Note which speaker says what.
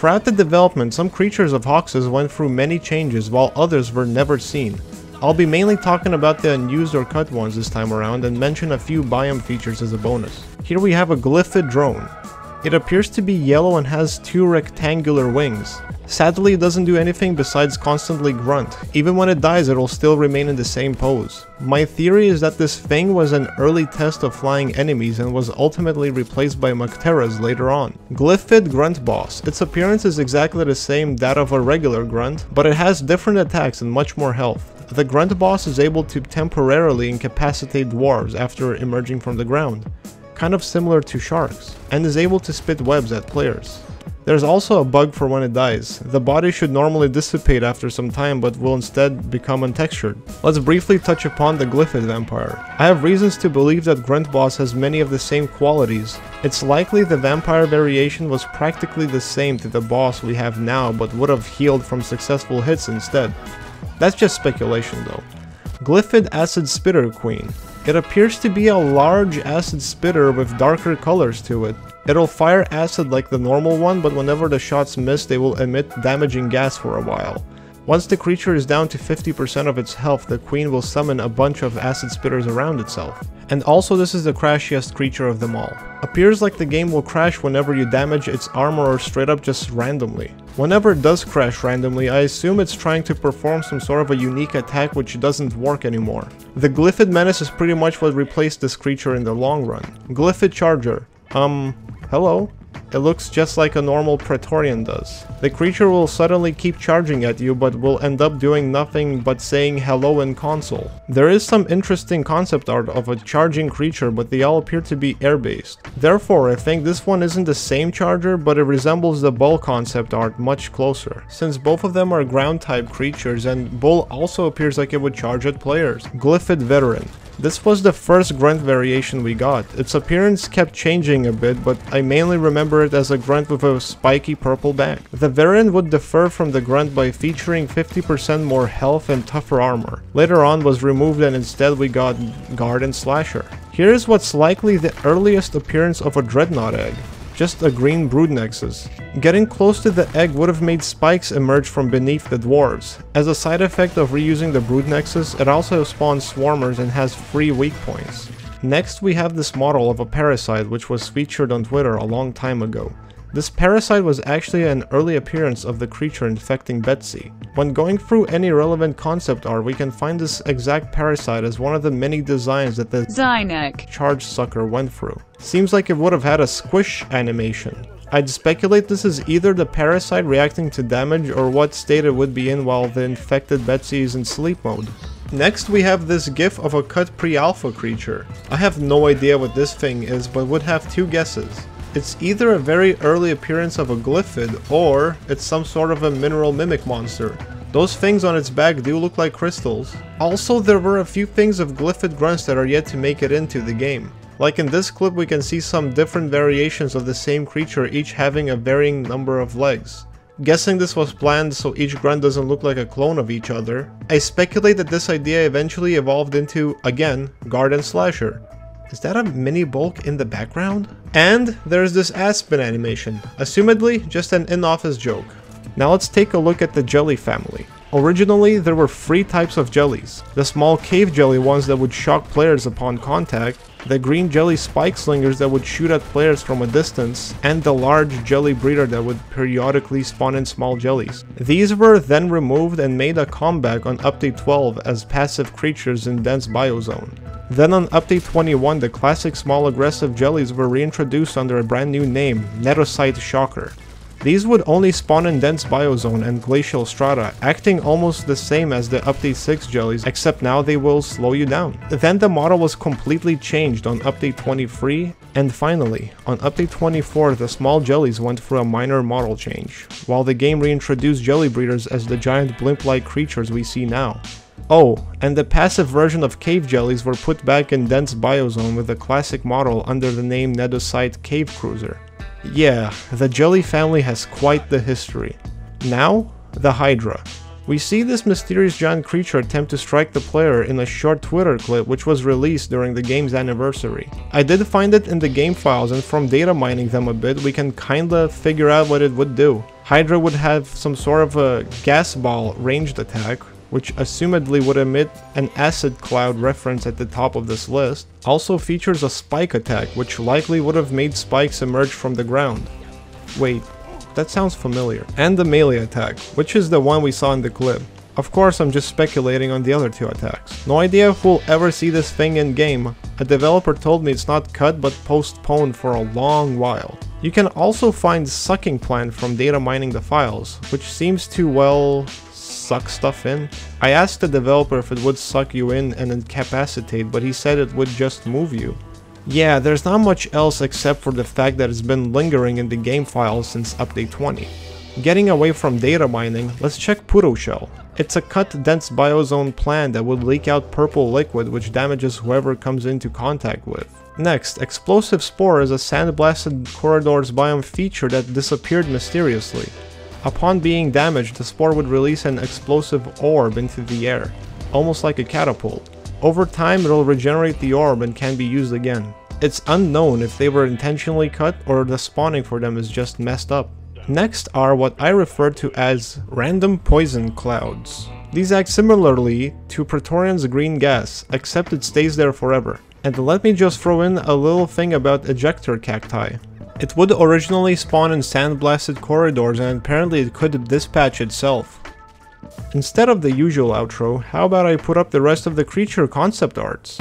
Speaker 1: Throughout the development, some creatures of Hox's went through many changes while others were never seen. I'll be mainly talking about the unused or cut ones this time around and mention a few biome features as a bonus. Here we have a Glyphid drone. It appears to be yellow and has 2 rectangular wings. Sadly, it doesn't do anything besides constantly grunt. Even when it dies, it'll still remain in the same pose. My theory is that this thing was an early test of flying enemies and was ultimately replaced by Macteras later on. Glyphid Grunt Boss. Its appearance is exactly the same that of a regular grunt, but it has different attacks and much more health. The Grunt Boss is able to temporarily incapacitate dwarves after emerging from the ground, kind of similar to sharks, and is able to spit webs at players. There's also a bug for when it dies. The body should normally dissipate after some time but will instead become untextured. Let's briefly touch upon the Glyphid Vampire. I have reasons to believe that Grunt Boss has many of the same qualities. It's likely the vampire variation was practically the same to the boss we have now but would have healed from successful hits instead. That's just speculation though. Glyphid Acid Spitter Queen. It appears to be a large acid spitter with darker colors to it. It'll fire acid like the normal one, but whenever the shots miss, they will emit damaging gas for a while. Once the creature is down to 50% of its health, the queen will summon a bunch of acid spitters around itself. And also this is the crashiest creature of them all. Appears like the game will crash whenever you damage its armor or straight up just randomly. Whenever it does crash randomly, I assume it's trying to perform some sort of a unique attack which doesn't work anymore. The Glyphid Menace is pretty much what replaced this creature in the long run. Glyphid Charger. Hello? It looks just like a normal Praetorian does. The creature will suddenly keep charging at you but will end up doing nothing but saying hello in console. There is some interesting concept art of a charging creature but they all appear to be air-based. Therefore, I think this one isn't the same charger but it resembles the Bull concept art much closer, since both of them are ground type creatures and Bull also appears like it would charge at players. Glyphid Veteran. This was the first grunt variation we got. Its appearance kept changing a bit, but I mainly remember it as a grunt with a spiky purple back. The variant would differ from the grunt by featuring 50% more health and tougher armor. Later on was removed and instead we got Guard and Slasher. Here's what's likely the earliest appearance of a Dreadnought egg. Just a green brood nexus. Getting close to the egg would have made spikes emerge from beneath the dwarves. As a side effect of reusing the brood nexus, it also spawns swarmers and has 3 weak points. Next we have this model of a Parasite which was featured on Twitter a long time ago. This Parasite was actually an early appearance of the creature infecting Betsy. When going through any relevant concept art, we can find this exact Parasite as one of the many designs that the
Speaker 2: Zynek
Speaker 1: Charge Sucker went through. Seems like it would have had a squish animation. I'd speculate this is either the Parasite reacting to damage or what state it would be in while the infected Betsy is in sleep mode. Next we have this gif of a cut pre-alpha creature. I have no idea what this thing is but would have 2 guesses. It's either a very early appearance of a Glyphid, or it's some sort of a mineral mimic monster. Those things on its back do look like crystals. Also, there were a few things of Glyphid grunts that are yet to make it into the game. Like in this clip we can see some different variations of the same creature, each having a varying number of legs. Guessing this was planned so each grunt doesn't look like a clone of each other. I speculate that this idea eventually evolved into, again, Guard and Slasher. Is that a mini bulk in the background? And there's this ass spin animation, assumedly just an in-office joke. Now let's take a look at the jelly family. Originally, there were 3 types of jellies. The small cave jelly ones that would shock players upon contact, the green jelly spike slingers that would shoot at players from a distance, and the large jelly breeder that would periodically spawn in small jellies. These were then removed and made a comeback on Update 12 as passive creatures in Dense Biozone. Then on Update 21, the classic small aggressive jellies were reintroduced under a brand new name, Netocite Shocker. These would only spawn in Dense Biozone and Glacial Strata, acting almost the same as the Update 6 jellies, except now they will slow you down. Then the model was completely changed on Update 23, and finally, on Update 24 the small jellies went through a minor model change, while the game reintroduced jelly breeders as the giant blimp-like creatures we see now. Oh, and the passive version of cave jellies were put back in Dense Biozone with the classic model under the name Netocite Cave Cruiser. Yeah, the jelly family has quite the history. Now, the Hydra. We see this mysterious giant creature attempt to strike the player in a short Twitter clip which was released during the game's anniversary. I did find it in the game files, and from data mining them a bit we can kinda figure out what it would do. Hydra would have some sort of a gas ball ranged attack, which assumedly would emit an acid cloud reference at the top of this list. Also features a spike attack, which likely would have made spikes emerge from the ground. Wait, that sounds familiar. And the melee attack, which is the one we saw in the clip. Of course, I'm just speculating on the other two attacks. No idea if we'll ever see this thing in game. A developer told me it's not cut but postponed for a long while. You can also find sucking plant from data mining the files, which seems to, well, suck stuff in. I asked the developer if it would suck you in and incapacitate, but he said it would just move you. Yeah, there's not much else except for the fact that it's been lingering in the game files since update 20. Getting away from data mining, let's check Pudo shell. It's a cut dense biozone plant that would leak out purple liquid which damages whoever comes into contact with. Next, explosive Spore is a sandblasted corridors biome feature that disappeared mysteriously. Upon being damaged, the Spore would release an explosive orb into the air, almost like a catapult. Over time, it'll regenerate the orb and can be used again. It's unknown if they were intentionally cut or the spawning for them is just messed up. Next are what I refer to as random poison clouds. These act similarly to Praetorian's green gas, except it stays there forever. And let me just throw in a little thing about Ejector cacti. It would originally spawn in sandblasted corridors, and apparently it could dispatch itself. Instead of the usual outro, how about I put up the rest of the creature concept arts?